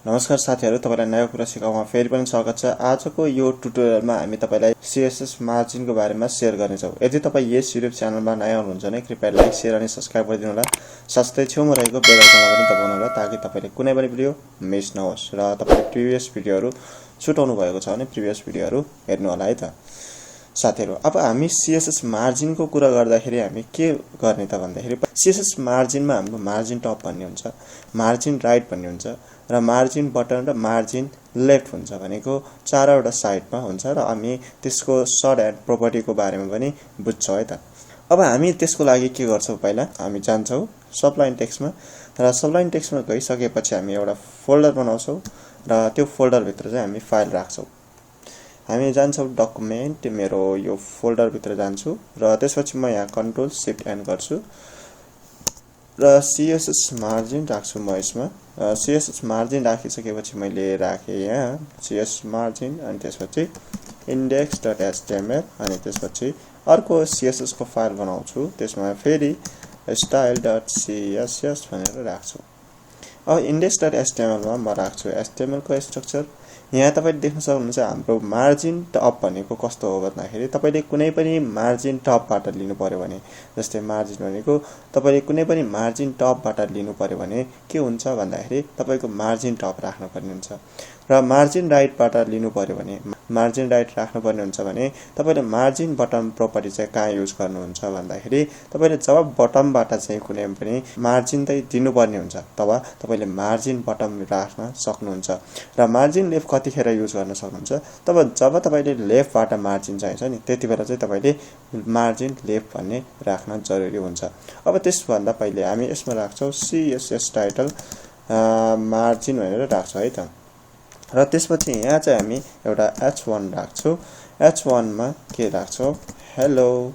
नमस्कार साथीहरु, तपाईलाई नयाँ कुरा सिकाउनमा फेरि पनि स्वागत छ। आजको यो ट्युटोरियलमा हामी तपाईलाई CSS मार्जिन को बारेमा शेयर गर्ने छौं। यदि तपाई यस युट्युब च्यानलमा नयाँ हुनुहुन्छ भने कृपया लाइक, शेयर अनि सब्स्क्राइब गरिदिनु होला। साथै छेउमा रहेको बेल आइकनलाई पनि दबाउनु होला ताकि तपाईले कुनै पनि भिडियो मिस नहोस् र तपाईले प्रिभियस भिडियोहरु छुटाउनु भएको छ भने प्रिभियस भिडियोहरु हेर्नु होला है त। साथीहरु, अब हामी CSS मार्जिन को कुरा गर्दाखेरि हामी के गर्ने त भन्दाखेरि CSS मार्जिनमा हाम्रो मार्जिन टप भन्ने हुन्छ, मार्जिन राइट भन्ने हुन्छ र मार्जिन बटन र मार्जिन लेफ्ट हुन्छ भनेको चारवटा साइडमा हुन्छ र हामी त्यसको सर्ट एन्ड प्रोपर्टी को बारेमा पनि बुझ्छौं है त। अब हामी त्यसको लागि के गर्छौं, पहिला हामी जान्छौं सबलाइन टेक्स्टमा र सबलाइन टेक्स्टमा गइसकेपछि हामी एउटा फोल्डर बनाउँछौं र त्यो फोल्डर भित्र चाहिँ हामी फाइल राख्छौं। हामी जान्छौं डकुमेन्ट, मेरो यो फोल्डर भित्र जान्छु र त्यसपछि म यहाँ कन्ट्रोल शिफ्ट एन गर्छु र CSS मार्जिन राख्छु म यसमा। CSS मार्जिन राखिसकेपछि मैले राखे यहाँ CSS मार्जिन अनि त्यसपछि index.html अनि त्यसपछि अर्को CSS को फाइल बनाउँछु, त्यसमा फेरि style.css भनेर राख्छु। अब index.html मा म राख्छु HTML को स्ट्रक्चर। यहाँ तपाईले देख्न सक्नुहुन्छ हाम्रो मार्जिन टप भनेको कस्तो हो भन्दाखेरि तपाईले कुनै पनि मार्जिन टपबाट लिनु पर्यो भने, जस्तै मार्जिन भनेको तपाईले कुनै पनि मार्जिन टपबाट लिनु पर्यो भने के हुन्छ भन्दाखेरि तपाईको मार्जिन टप राख्नु पर्ने हुन्छ र मार्जिन राइटबाट लिनु पर्यो भने मार्जिन राइट राख्नु पर्ने हुन्छ भने तपाईले मार्जिन बटम प्रोपर्टी चाहिँ कहाँ युज गर्नुहुन्छ भन्दाखेरि तपाईले जब बटमबाट चाहिँ कुनै पनि मार्जिन चाहिँ दिनुपर्ने हुन्छ तब तपाईले मार्जिन बटम राख्न सक्नुहुन्छ र मार्जिन लेफ्ट कतिखेर युज गर्न सक्नुहुन्छ तब जब तपाईले लेफ्टबाट मार्जिन चाहिन्छ नि त्यतिबेला चाहिँ तपाईले मार्जिन लेफ्ट भन्ने राख्न जरुरी हुन्छ। अब त्यसभन्दा पहिले हामी यसमा राख्छौं CSS टाइटल मार्जिन भनेर राख्छौं है त। र त्यसपछि यहाँ चाहिँ हामी एउटा H1 राख्छौं। H1 मा के राख्छौं, hello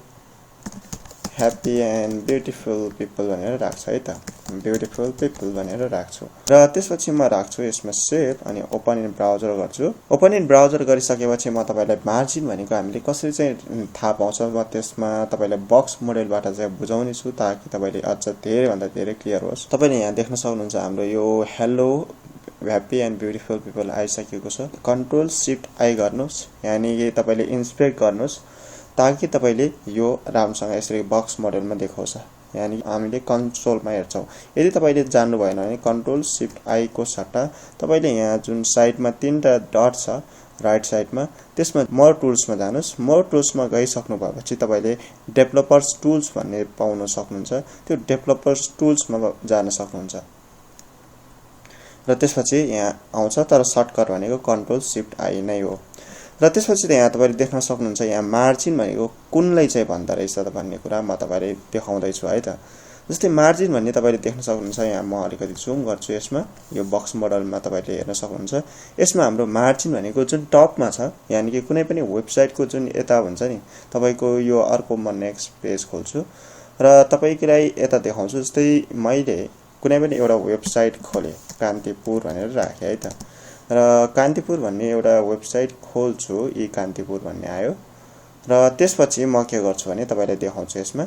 happy and beautiful people भनेर राख्छ है त, ब्युटिफुल पिपल भनेर राख्छु र त्यसपछि म राख्छु यसमा सेभ अनि ओपन इन ब्राउजर गर्छु। ओपन इन ब्राउजर गरिसकेपछि म तपाईलाई मार्जिन भनेको हामीले कसरी चाहिँ थाहा पाउँछ म त्यसमा तपाईलाई बक्स मोडेलबाट चाहिँ बुझाउने छु ताकि तपाईले अझ धेरै भन्दा धेरै क्लियर होस्। तपाईले यहाँ देख्न सक्नुहुन्छ हाम्रो यो hello happy and beautiful people आइसकेको छ। कन्ट्रोल शिफ्ट आई गर्नुस्, यानी कि तपाईले इन्सपेक्ट गर्नुस् ताकि तपाईले यो राम्रोसँग यसरी बक्स मोडेलमा देखाउँछ, यानी हामीले कन्सोलमा हेर्छौं। यदि तपाईले जान्नु भएन भने कन्ट्रोल शिफ्ट आई को सट्टा तपाईले यहाँ जुन साइडमा तीनटा डट छ राइट साइडमा त्यसमा मोर टुल्समा जानुस्। मोर टुल्समा गइसक्नु भएपछि तपाईले डेभलपर्स टुल्स भन्ने पाउन सक्नुहुन्छ। त्यो डेभलपर्स टुल्समा जान सक्नुहुन्छ र त्यसपछि यहाँ आउँछ, तर सर्टकट भनेको कन्ट्रोल शिफ्ट आई नै हो। र त्यसपछि यहाँ तपाईले देख्न सक्नुहुन्छ यहाँ मार्जिन भनेको कुनलाई चाहिँ भन्दो रहेछ त भन्ने कुरा म तपाईलाई देखाउँदै छु है त। जस्तै मार्जिन भन्ने तपाईले देख्न सक्नुहुन्छ, यहाँ म अलिकति जुम गर्छु यसमा, यो बक्स मोडलमा तपाईले हेर्न सक्नुहुन्छ। यसमा हाम्रो मार्जिन भनेको जुन टपमा छ, यानी कि कुनै पनि वेबसाइटको जुन यता हुन्छ नि, तपाईको यो अर्को म नेक्स्ट पेज खोल्छु र तपाईलाई यता देखाउँछु। जस्तै मैले कुनै पनि एउटा वेबसाइट खोले, कान्तिपुर भनेर राखे है त, र कान्तिपुर भन्ने एउटा वेबसाइट खोल्छु, ई कान्तिपुर भन्ने आयो र त्यसपछि म के गर्छु भने तपाईलाई देखाउँछु। यसमा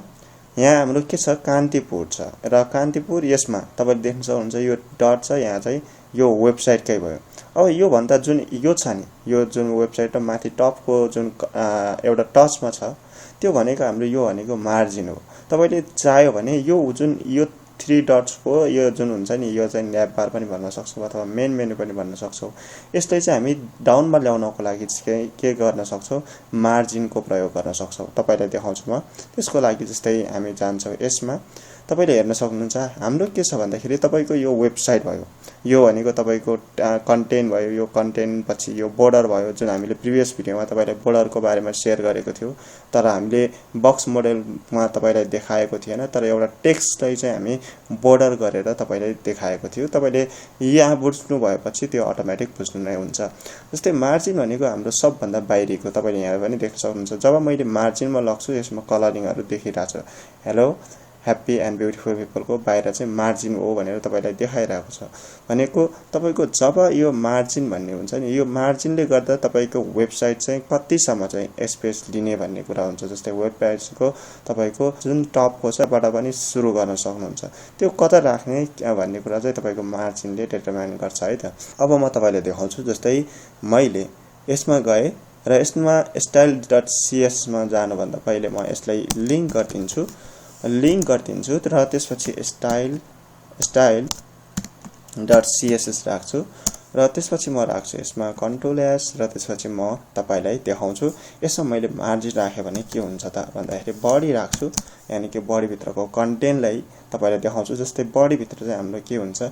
यहाँ हाम्रो के छ, कान्तिपुर छ र कान्तिपुर यसमा तपाईले देख्न सक्नुहुन्छ यो डट छ, यहाँ चाहिँ यो वेबसाइटकै भयो। अब यो भन्दा जुन यो छ नि, यो जुन वेबसाइट माथि टपको जुन एउटा टचमा छ त्यो भनेको हाम्रो यो भनेको मार्जिन हो। तपाईले चाह्यो भने यो जुन यो 3 डट्स को यो जुन हुन्छ नि, यो चाहिँ न्याप बार पनि भन्न सक्छौं अथवा मेन मेनु पनि भन्न सक्छौं। यसलाई चाहिँ हामी डाउनमा ल्याउनको लागि के गर्न सक्छौं, मार्जिन को प्रयोग गर्न सक्छौं। तपाईलाई देखाउँछु म। त्यसको लागि जस्तै हामी जान्छौं यसमा, तपाईले हेर्न सक्नुहुन्छ हाम्रो के छ भन्दाखेरि तपाईको यो वेबसाइट भयो, यो भनेको तपाईको कन्टेन्ट भयो, यो कन्टेन्ट पछि यो बोर्डर भयो जुन हामीले प्रिभियस भिडियोमा तपाईलाई बोर्डरको बारेमा शेयर गरेको थियौ, तर हामीले बक्स मोडेलमा तपाईलाई देखाएको थिएन, तर एउटा टेक्स्टलाई चाहिँ हामी बोर्डर गरेर तपाईलाई देखाएको थियो। तपाईले यहाँ बुझ्नु भएपछि त्यो अटोमेटिक बुझ्नु नै हुन्छ। जस्तै मार्जिन भनेको हाम्रो सबभन्दा बाहिरीको, तपाईले यहाँ पनि देख्न सक्नुहुन्छ। जब मैले मार्जिनमा लग्छु यसमा कलरिङहरु देखिरहेछ, हेलो ह्याप्पी एन्ड ब्युटिफुल पिपलको बाहिर चाहिँ मार्जिन हो भनेर तपाईलाई देखाइरहेको छ। भनेको तपाईको जब यो मार्जिन भन्ने हुन्छ नि, यो मार्जिनले गर्दा तपाईको वेबसाइट चाहिँ कतिसम्म चाहिँ स्पेस लिने भन्ने कुरा हुन्छ। जस्तै वेब पेजको तपाईको जुन टपको छ बाट पनि सुरु गर्न सक्नुहुन्छ, त्यो कता राख्ने भन्ने कुरा चाहिँ तपाईको मार्जिनले डिटरमाइन गर्छ है त। अब म तपाईलाई देखाउँछु। जस्तै मैले यसमा गए र यसमा style.cs मा जानुभन्दा पहिले म यसलाई लिंक गर्दिन्छु र त्यसपछि style.css राख्छु र त्यसपछि म राख्छु यसमा Ctrl S र त्यसपछि म तपाईलाई देखाउँछु। यसमा मैले मार्जिन राखे भने के हुन्छ त भन्दाखेरि बडी राख्छु, यानी कि बडी भित्रको कन्टेन्टलाई तपाईलाई देखाउँछु। जस्तै बडी भित्र चाहिँ हाम्रो के हुन्छ,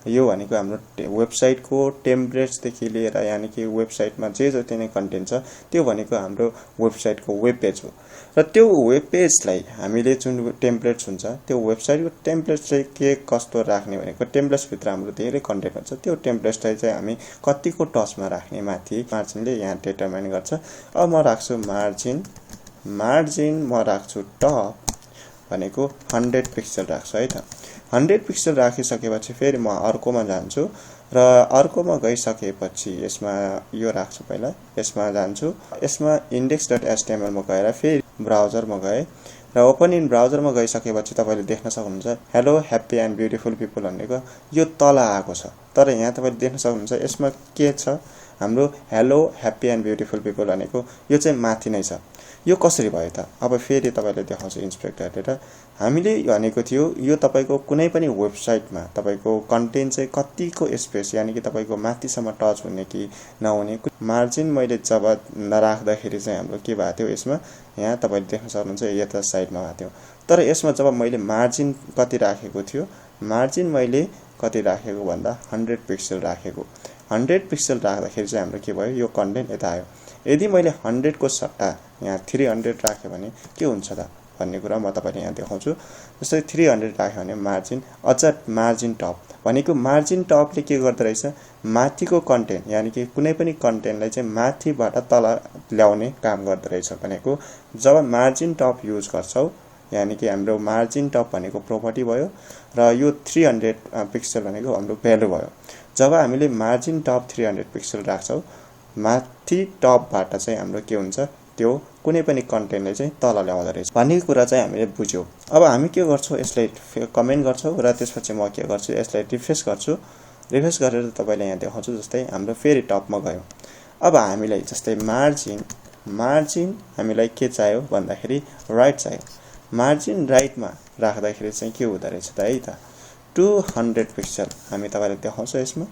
यो भनेको हाम्रो वेबसाइटको टेम्पलेट्स देखि लिएर यानी कि वेबसाइटमा जे जति नै कन्टेन्ट छ त्यो भनेको हाम्रो वेबसाइटको वेब पेज हो। र त्यो वेब पेजलाई हामीले जुन टेम्पलेट्स हुन्छ त्यो वेबसाइटको टेम्पलेट्स चाहिँ के कस्तो राख्ने भनेको टेम्पलेट्स भित्र हाम्रो धेरै कन्टेन्ट हुन्छ, त्यो टेम्पलेट्सलाई चाहिँ हामी कतिको टचमा राख्ने माथि मार्जिनले यहाँ डिटरमाइन गर्छ। अब म राख्छु मार्जिन म राख्छु टप भनेको 100 पिक्सल राख्छु है त। 100 पिक्सल राखिसकेपछि फेरि म अर्कोमा जान्छु र अर्कोमा गइसकेपछि यसमा यो राख्छु, पहिला यसमा जान्छु। यसमा index.html मा गएर फेरि ब्राउजरमा गए र ओपन इन ब्राउजरमा गइसकेपछि तपाईले देख्न सक्नुहुन्छ hello happy and beautiful people भनेको यो तल आएको छ। तर यहाँ तपाईले देख्न सक्नुहुन्छ यसमा के छ, हाम्रो hello happy and beautiful people भनेको यो चाहिँ माथि नै छ। यो कसरी भयो त? अब फेरि तपाईले देखाउँछु इन्सपेक्ट गरेर। हामीले भनेको थियो यो तपाईको कुनै पनि वेबसाइटमा तपाईको कन्टेन्ट चाहिँ कतिको स्पेस यानी कि तपाईको माथिसम्म टच हुने कि नहुने मार्जिन मैले जब नराख्दाखेरि चाहिँ हाम्रो के भएको थियो, यसमा यहाँ तपाईले देख्न सक्नुहुन्छ यता साइडमा भएको थियो। तर यसमा जब मैले मार्जिन कति राखेको थियो, मार्जिन मैले कति राखेको भन्दा 100 पिक्सल राखेको। 100 पिक्सल राख्दाखेरि चाहिँ हाम्रो के भयो, यो कन्टेन्ट यता आयो। यदि मैले 100 को सट्टा यहाँ 300 राखे भने के हुन्छ त भन्ने कुरा म तपाईलाई यहाँ देखाउँछु। जस्तै 300 राख्यो भने मार्जिन अझ मार्जिन टप भनेको मार्जिन टपले के गर्दो रहेछ, माथिको कन्टेन्ट यानी कि कुनै पनि कन्टेन्टलाई चाहिँ माथिबाट तल ल्याउने काम गर्दो रहेछ। भनेको जब मार्जिन टप युज गर्छौ यानी कि हाम्रो मार्जिन टप भनेको प्रोपर्टी भयो र यो 300 पिक्सल भनेको हाम्रो भ्यालु भयो। जब हामीले मार्जिन टप 300 पिक्सल राख्छौ माथि टपबाट चाहिँ हाम्रो के हुन्छ, त्यो कुनै पनि कन्टेन्टलाई चाहिँ तल ल्याउँदो रहेछ भन्ने कुरा चाहिँ हामीले बुझ्यौ। अब हामी के गर्छौं, यसलाई कमेन्ट गर्छौं र त्यसपछि म के गर्छु, यसलाई रिफ्रेश गर्छु। रिफ्रेश गरेर तपाईलाई यहाँ देखाउँछु। जस्तै हाम्रो फेरि टपमा गयो। अब हामीलाई जस्तै मार्जिन हामीलाई के चाहियो भन्दाखेरि राइट चाहियो। मार्जिन राइटमा राख्दाखेरि चाहिँ के हुँदो रहेछ त है त 200 पिक्सल हामी तपाईलाई देखाउँछ। यसमा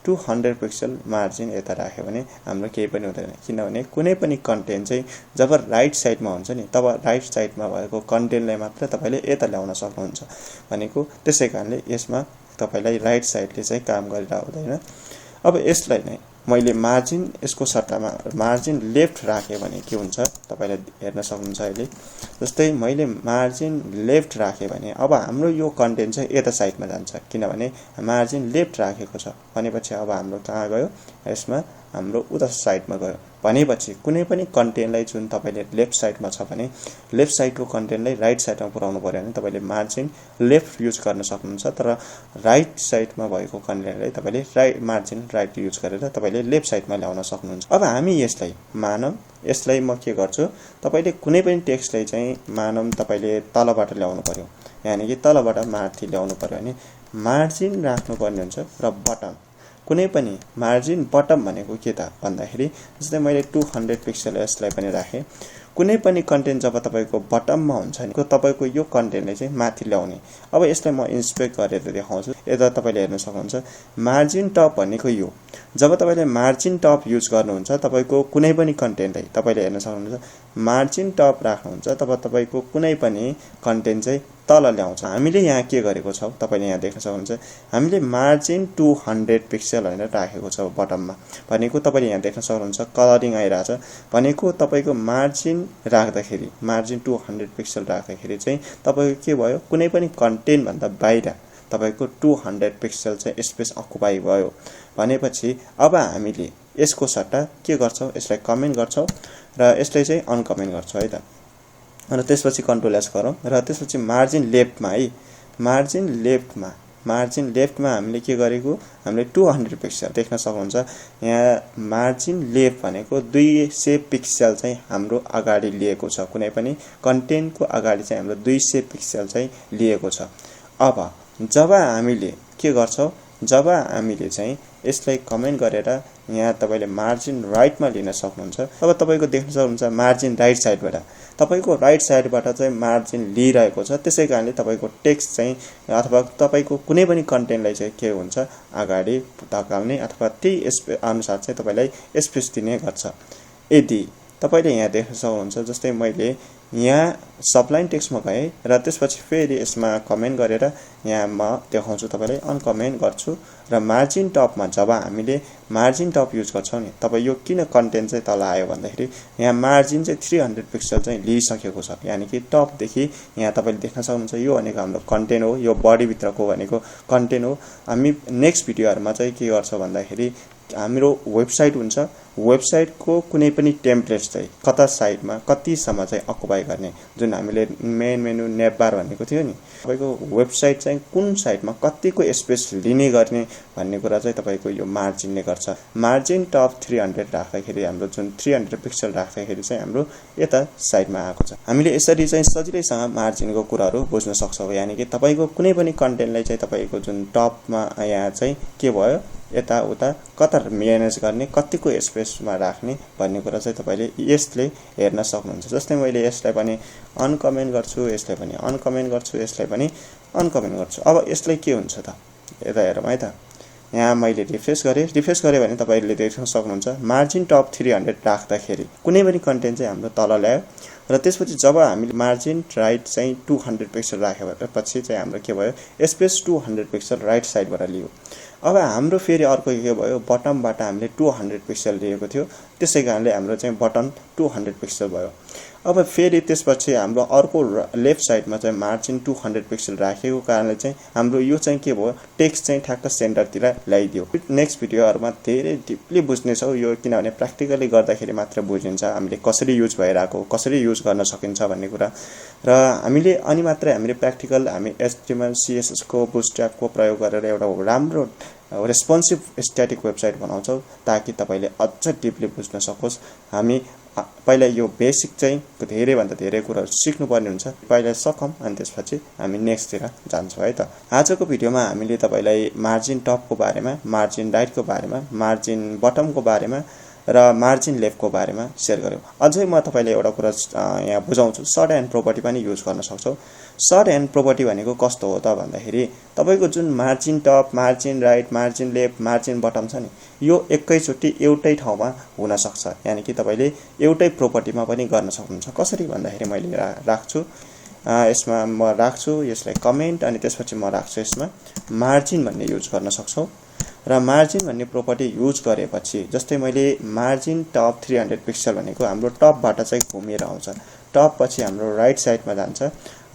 200 पिक्सल मार्जिन यता राख्यो भने हाम्रो केही पनि हुँदैन, किनभने कुनै पनि कन्टेन्ट चाहिँ जब राइट साइडमा हुन्छ नि तब राइट साइडमा भएको कन्टेन्टलाई मात्र तपाईले यता ल्याउन सक्नुहुन्छ। भनेको त्यसैकारणले यसमा तपाईलाई राइट साइडले चाहिँ काम गरिरहेको हुँदैन। अब यसलाई नै मैले मार्जिन यसको सट्टामा मार्जिन लेफ्ट राखे भने के हुन्छ तपाईले हेर्न सक्नुहुन्छ अहिले। जस्तै मैले मार्जिन लेफ्ट राखे भने अब हाम्रो यो कन्टेन्ट चाहिँ यता साइडमा जान्छ, किनभने मार्जिन लेफ्ट राखेको छ। भनेपछि अब हाम्रो कहाँ गयो, यसमा हाम्रो उता साइडमा गयो। भनेपछि कुनै पनि कन्टेन्टलाई जुन तपाईले लेफ्ट साइडमा छ भने लेफ्ट साइडको कन्टेन्टलाई राइट साइडमा पुर्याउनु पर्यो भने तपाईले मार्जिन लेफ्ट युज गर्न सक्नुहुन्छ। तर राइट साइडमा भएको कन्टेन्टलाई तपाईले मार्जिन राइट युज गरेर तपाईले लेफ्ट साइडमा ल्याउन सक्नुहुन्छ। अब हामी यसलाई मानम, यसलाई म के गर्छु, तपाईले कुनै पनि टेक्स्टलाई चाहिँ मानम तपाईले तलबाट ल्याउनु पर्यो, यानी कि तलबाट माथि ल्याउनु पर्यो भने मार्जिन राख्नु पर्ने हुन्छ र बटम। कुनै पनि मार्जिन बटम भनेको के त भन्दाखेरि जस्तै मैले 200 पिक्सल यसलाई पनि राखे। कुनै पनि कन्टेन्ट जब तपाईको बटममा हुन्छ नि तपाईको यो कन्टेन्टलाई चाहिँ माथि ल्याउने। अब यसलाई म इन्सपेक्ट गरेर देखाउँछु। यता तपाईले हेर्न सक्नुहुन्छ मार्जिन टप भनेको यो। जब तपाईले मार्जिन टप युज गर्नुहुन्छ तपाईको कुनै पनि कन्टेन्टलाई तपाईले हेर्न सक्नुहुन्छ मार्जिन टप राख्नुहुन्छ तब तपाईको कुनै पनि कन्टेन्ट चाहिँ तल ल्याउँछ। हामीले यहाँ के गरेको छौ तपाईले यहाँ देख्न सक्नुहुन्छ हामीले मार्जिन 200 पिक्सल भनेर राखेको छ बटममा। भनेको तपाईले यहाँ देख्न सक्नुहुन्छ कलरिङ आइराछ। भनेको तपाईको मार्जिन राख्दाखेरि मार्जिन 200 पिक्सल राख्दाखेरि चाहिँ तपाईको के भयो, कुनै पनि कन्टेन्ट भन्दा बाहिर तपाईको 200 पिक्सल चाहिँ स्पेस अकुपाई भयो। भनेपछि अब हामीले यसको सट्टा के गर्छौं, यसलाई कमेन्ट गर्छौं र यसलाई चाहिँ अनकमेन्ट गर्छौं है त। र त्यसपछि कन्ट्रोल एस गरौँ र त्यसपछि मार्जिन लेफ्टमा है मार्जिन लेफ्टमा हामीले के गरेको हामीले 200 पिक्सल देख्न सक्नुहुन्छ यहाँ मार्जिन लेफ्ट भनेको 200 पिक्सल चाहिँ हाम्रो अगाडि लिएको छ कुनै पनि कन्टेन्टको अगाडि चाहिँ हाम्रो 200 पिक्सल चाहिँ लिएको छ अब जब हामीले के गर्छौं जब हामीले चाहिँ यसलाई कमेन्ट गरेर यहाँ तपाईले मार्जिन राइटमा लिन सक्नुहुन्छ अब तपाईको देख्न सक्नुहुन्छ मार्जिन राइट साइडबाट तपाईको राइट साइडबाट चाहिँ मार्जिन लिइरहेको छ त्यसैकारणले तपाईको टेक्स्ट चाहिँ अथवा तपाईको कुनै पनि कन्टेन्टलाई चाहिँ के हुन्छ अगाडि धकाल्ने अथवा त्यही अनुसार चाहिँ तपाईलाई स्पेस दिने गर्छ यदि तपाईले यहाँ देख्न सक्नुहुन्छ जस्तै मैले यहाँ सबलाइन टेक्स्टमा गए र त्यसपछि फेरि यसमा कमेन्ट गरेर यहाँ म देखाउँछु तपाईलाई अनकमेन्ट गर्छु र मार्जिन टपमा जब हामीले मार्जिन टप युज गर्छौं नि तपाई यो किन कन्टेन्ट चाहिँ तल आयो भन्दाखेरि यहाँ मार्जिन चाहिँ 300 पिक्सल चाहिँ लिइसकेको छ यानी कि टप देखि यहाँ तपाईले देख्न सक्नुहुन्छ यो भनेको हाम्रो कन्टेन्ट हो यो बडी भित्रको भनेको कन्टेन्ट हो हामी नेक्स्ट भिडियोहरुमा चाहिँ के गर्छ भन्दाखेरि हाम्रो वेबसाइट हुन्छ वेबसाइटको कुनै पनि टेम्प्लेट्स चाहिँ कता साइडमा कतिसम्म चाहिँ अकुपाई गर्ने जुन हामीले मेन मेनु नेभ बार भनेको थियो नि तपाईको वेबसाइट चाहिँ कुन साइडमा कतिको स्पेस लिने गर्ने भन्ने कुरा चाहिँ तपाईको यो मार्जिनले गर्छ मार्जिन टप 300 राख्दाखेरि हाम्रो जुन 300 पिक्सल राख्दाखेरि चाहिँ हाम्रो यता साइडमा आएको छ हामीले यसरी चाहिँ सजिलैसँग मार्जिनको कुराहरु बुझ्न सक्छौं यानी कि तपाईको कुनै पनि कन्टेन्टलाई चाहिँ तपाईको जुन टपमा यहाँ चाहिँ के भयो यता उता कता म्यानेज गर्ने कतिको स्पेसमा राख्ने भन्ने कुरा चाहिँ तपाईले यसले हेर्न सक्नुहुन्छ जस्तै मैले यसलाई पनि अनकमेन्ट गर्छु यसलाई पनि अनकमेन्ट गर्छु यसलाई पनि अनकमेन्ट गर्छु अब यसलाई के हुन्छ त यता हेरौँ है त यहाँ मैले रिफ्रेश गरे भने तपाईले देख्न सक्नुहुन्छ मार्जिन टप 300 राख्दाखेरि कुनै पनि कन्टेन्ट चाहिँ हाम्रो तल ल्यायो र त्यसपछि जब हामीले मार्जिन राइट चाहिँ 200 पिक्सल राखेपछि चाहिँ हाम्रो के भयो स्पेस 200 पिक्सल राइट साइडबाट लियो अब हाम्रो फेरि अर्को के भयो बटमबाट हामीले 200 पिक्सल लिएको थियो त्यसैकारणले हाम्रो चाहिँ बटम 200 पिक्सल भयो अब फेरि त्यसपछि हाम्रो अर्को लेफ्ट साइडमा चाहिँ मार्जिन 200 पिक्सल राखेको कारणले चाहिँ हाम्रो यो चाहिँ के भयो टेक्स्ट चाहिँ ठ्याक्क सेन्टरतिर ल्याइदियो नेक्स्ट भिडियोहरुमा धेरै डिपली बुझ्ने छौ यो किनभने प्र्याक्टिकली गर्दाखेरि मात्र बुझिन्छ हामीले कसरी युज भइराको कसरी युज गर्न सकिन्छ भन्ने कुरा र हामीले अनि मात्रै हामीले प्र्याक्टिकल हामी HTML CSS को बुटस्ट्र्याप को प्रयोग गरेर एउटा राम्रो रेस्पोन्सिभ स्ट्याटिक वेबसाइट बनाउँछौ ताकि तपाईले अझ डिपली बुझ्न सकोस् हामी पहिला यो बेसिक चाहिँ धेरै भन्दा धेरै कुराहरु सिक्नुपर्ने हुन्छ पहिला सकम अनि त्यसपछि हामी नेक्स्टतिर जान्छौं है त आजको भिडियोमा हामीले तपाईलाई मार्जिन टपको बारेमा मार्जिन राइटको बारेमा मार्जिन बटमको बारेमा र मार्जिन लेफ्टको बारेमा शेयर गर्यौं अझै म तपाईलाई एउटा कुरा यहाँ बुझाउँछु सर्ट एन्ड प्रोपर्टी पनि युज गर्न सक्छौ सर्ट एन्ड प्रोपर्टी भनेको कस्तो हो त भन्दाखेरि तपाईको जुन margin top margin right margin left margin bottom छ नि यो एकैचोटी एउटै ठाउँमा हुन सक्छ यानी कि तपाईले एउटै प्रोपर्टीमा पनि गर्न सक्नुहुन्छ कसरी भन्दाखेरि मैले राख्छु यसमा म राख्छु यसलाई कमेन्ट अनि त्यसपछि म राख्छु यसमा मार्जिन भन्ने युज गर्न सक्छौ र मार्जिन भन्ने प्रोपर्टी युज गरेपछि जस्तै मैले मार्जिन टप 300 पिक्सल भनेको हाम्रो टपबाट चाहिँ घुमेर आउँछ टप पछि हाम्रो राइट साइडमा जान्छ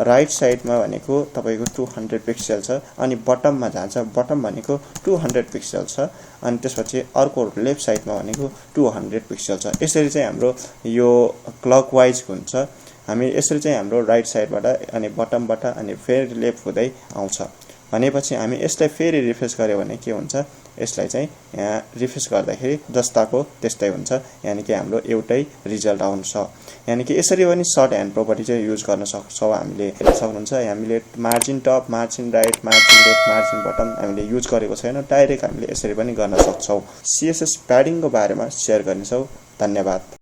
राइट साइडमा भनेको तपाईको 200 पिक्सल छ अनि बटममा जान्छ बटम भनेको 200 पिक्सल छ अनि त्यसपछि अर्को लेफ्ट साइडमा भनेको 200 पिक्सल छ यसरी चाहिँ हाम्रो यो क्लकवाइज हुन्छ हामी यसरी चाहिँ हाम्रो राइट साइडबाट अनि बटमबाट अनि फेरि लेफ्ट हुँदै आउँछ भनेपछि हामी यसलाई फेरि रिफ्रेश गर्यो भने के हुन्छ यसलाई चाहिँ यहाँ रिफ्रेश गर्दाखेरि जस्ताको त्यस्तै हुन्छ यानी कि हाम्रो एउटै रिजल्ट आउँछ यानी कि यसरी पनि सर्ट एन्ड प्रोपर्टी चाहिँ युज गर्न सक्छौ हामीले हेर्न सक्नुहुन्छ हामीले margin top margin right margin left margin bottom हामीले युज गरेको छैन डाइरेक्ट हामीले यसरी पनि गर्न सक्छौ CSS प्याडिङको बारेमा शेयर गर्नेछौ धन्यवाद